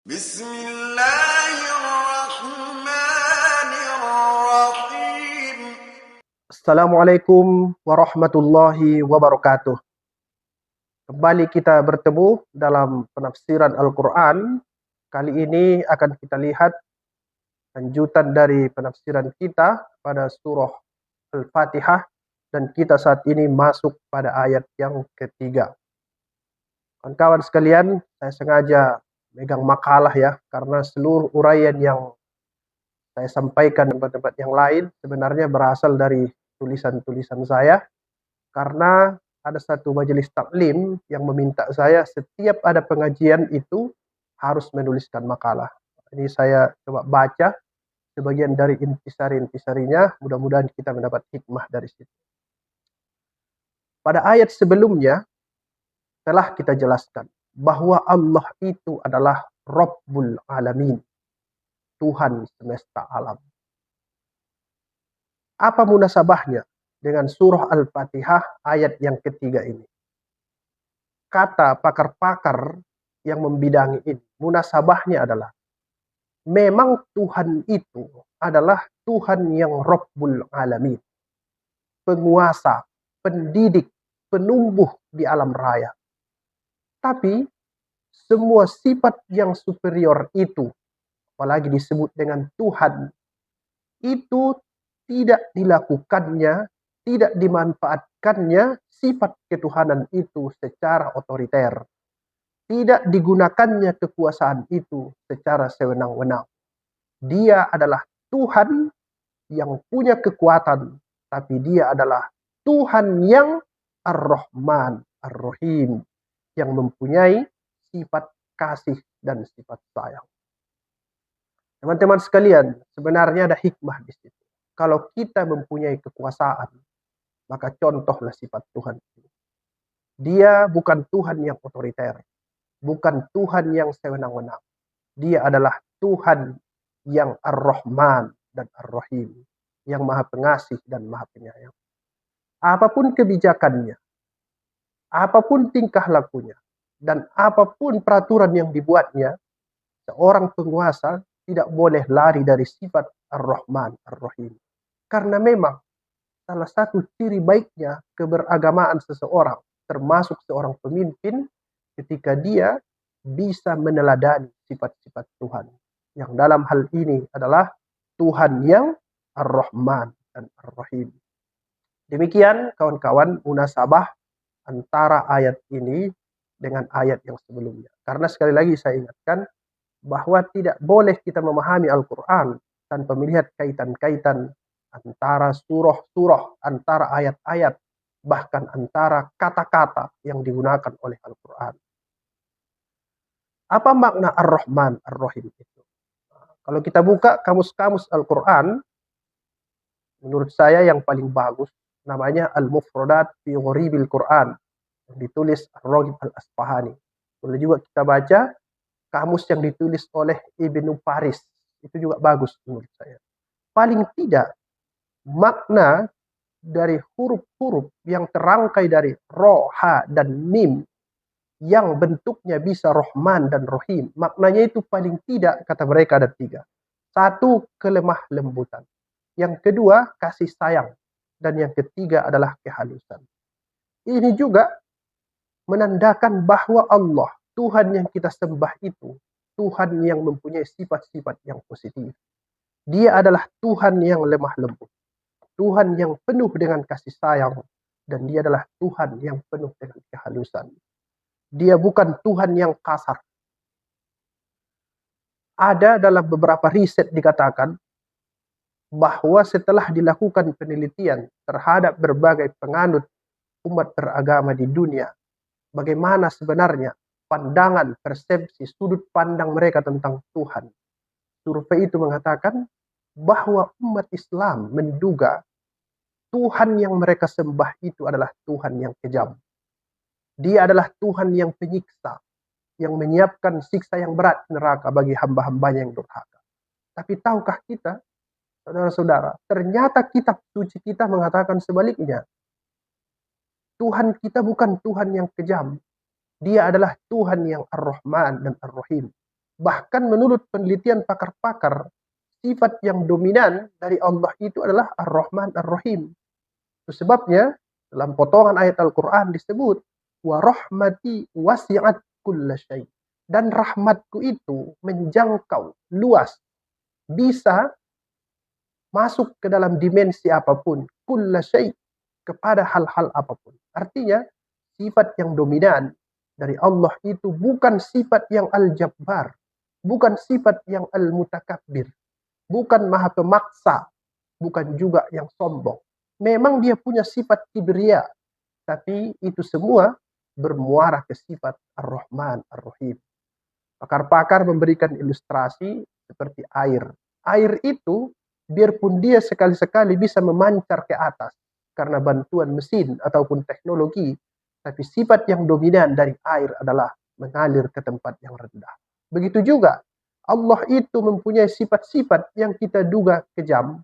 Bismillahirrahmanirrahim. Assalamualaikum warahmatullahi wabarakatuh. Kembali kita bertemu dalam penafsiran Al-Quran. Kali ini akan kita lihat lanjutan dari penafsiran kita pada surah Al-Fatihah, dan kita saat ini masuk pada ayat yang ketiga. Kawan-kawan sekalian, saya sengaja megang makalah ya, karena seluruh uraian yang saya sampaikan di tempat-tempat yang lain sebenarnya berasal dari tulisan-tulisan saya, karena ada satu majelis taklim yang meminta saya setiap ada pengajian itu harus menuliskan makalah. Ini saya coba baca sebagian dari intisari-intisarinya, mudah-mudahan kita mendapat hikmah dari situ. Pada ayat sebelumnya telah kita jelaskan bahwa Allah itu adalah Rabbul Alamin, Tuhan semesta alam. Apa munasabahnya dengan surah Al-Fatihah ayat yang ketiga ini? Kata pakar-pakar yang membidangi ini, munasabahnya adalah memang Tuhan itu adalah Tuhan yang Rabbul Alamin, penguasa, pendidik, penumbuh di alam raya. Tapi semua sifat yang superior itu, apalagi disebut dengan Tuhan, itu tidak dilakukannya, tidak dimanfaatkannya sifat ketuhanan itu secara otoriter. Tidak digunakannya kekuasaan itu secara sewenang-wenang. Dia adalah Tuhan yang punya kekuatan, tapi dia adalah Tuhan yang Ar-Rahman, Ar-Rahim, yang mempunyai sifat kasih dan sifat sayang. Teman-teman sekalian, sebenarnya ada hikmah di situ. Kalau kita mempunyai kekuasaan, maka contohlah sifat Tuhan. Dia bukan Tuhan yang otoriter, bukan Tuhan yang sewenang-wenang. Dia adalah Tuhan yang Ar-Rahman dan Ar-Rahim, yang Maha Pengasih dan Maha Penyayang. Apapun kebijakannya, apapun tingkah lakunya, dan apapun peraturan yang dibuatnya, seorang penguasa tidak boleh lari dari sifat Ar-Rahman, Ar-Rahim. Karena memang salah satu ciri baiknya keberagamaan seseorang, termasuk seorang pemimpin, ketika dia bisa meneladani sifat-sifat Tuhan. Yang dalam hal ini adalah Tuhan yang Ar-Rahman dan Ar-Rahim. Demikian kawan-kawan munasabah antara ayat ini dengan ayat yang sebelumnya. Karena sekali lagi saya ingatkan bahwa tidak boleh kita memahami Al-Quran tanpa melihat kaitan-kaitan antara surah-surah, antara ayat-ayat, bahkan antara kata-kata yang digunakan oleh Al-Quran. Apa makna Ar-Rahman, Ar-Rahim itu? Kalau kita buka kamus-kamus Al-Quran, menurut saya yang paling bagus namanya Al-Mufradat fi Gharibil Quran, yang ditulis Ar-Raghib Al-Asfahani. Boleh juga kita baca kamus yang ditulis oleh Ibnu Faris, itu juga bagus menurut saya. Paling tidak makna dari huruf-huruf yang terangkai dari ro, ha, dan mim yang bentuknya bisa Rahman dan Rahim, maknanya itu paling tidak, kata mereka, ada tiga. Satu, kelemah lembutan. Yang kedua, kasih sayang. Dan yang ketiga adalah kehalusan. Ini juga menandakan bahwa Allah, Tuhan yang kita sembah itu, Tuhan yang mempunyai sifat-sifat yang positif. Dia adalah Tuhan yang lemah lembut, Tuhan yang penuh dengan kasih sayang, dan dia adalah Tuhan yang penuh dengan kehalusan. Dia bukan Tuhan yang kasar. Ada dalam beberapa riset dikatakan bahwa setelah dilakukan penelitian terhadap berbagai penganut umat beragama di dunia, bagaimana sebenarnya pandangan, persepsi, sudut pandang mereka tentang Tuhan. Survei itu mengatakan bahwa umat Islam menduga Tuhan yang mereka sembah itu adalah Tuhan yang kejam. Dia adalah Tuhan yang penyiksa, yang menyiapkan siksa yang berat neraka bagi hamba-hambanya yang durhaka. Tapi tahukah kita, saudara-saudara, ternyata kitab suci kita mengatakan sebaliknya. Tuhan kita bukan Tuhan yang kejam. Dia adalah Tuhan yang Ar-Rahman dan Ar-Rahim. Bahkan menurut penelitian pakar-pakar, sifat yang dominan dari Allah itu adalah Ar-Rahman Ar-Rahim. Itu sebabnya dalam potongan ayat Al-Quran disebut, wa rahmati wasi'at kulla syai. Dan rahmatku itu menjangkau luas, bisa masuk ke dalam dimensi apapun, kulla syai, kepada hal-hal apapun. Artinya, sifat yang dominan dari Allah itu bukan sifat yang al-jabbar, bukan sifat yang al-mutakabbir, bukan maha pemaksa, bukan juga yang sombong. Memang dia punya sifat kibria, tapi itu semua bermuara ke sifat Ar-Rahman Ar-Rahim. Pakar-pakar memberikan ilustrasi seperti air. Air itu, biarpun dia sekali-sekali bisa memancar ke atas karena bantuan mesin ataupun teknologi, tapi sifat yang dominan dari air adalah mengalir ke tempat yang rendah. Begitu juga, Allah itu mempunyai sifat-sifat yang kita duga kejam,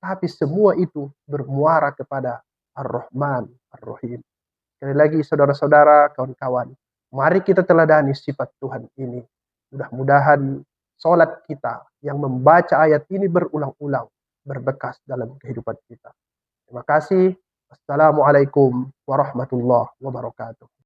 tapi semua itu bermuara kepada Ar-Rahman Ar-Rahim. Sekali lagi saudara-saudara, kawan-kawan, mari kita teladani sifat Tuhan ini. Mudah-mudahan sholat kita yang membaca ayat ini berulang-ulang berbekas dalam kehidupan kita. Terima kasih. Assalamualaikum warahmatullahi wabarakatuh.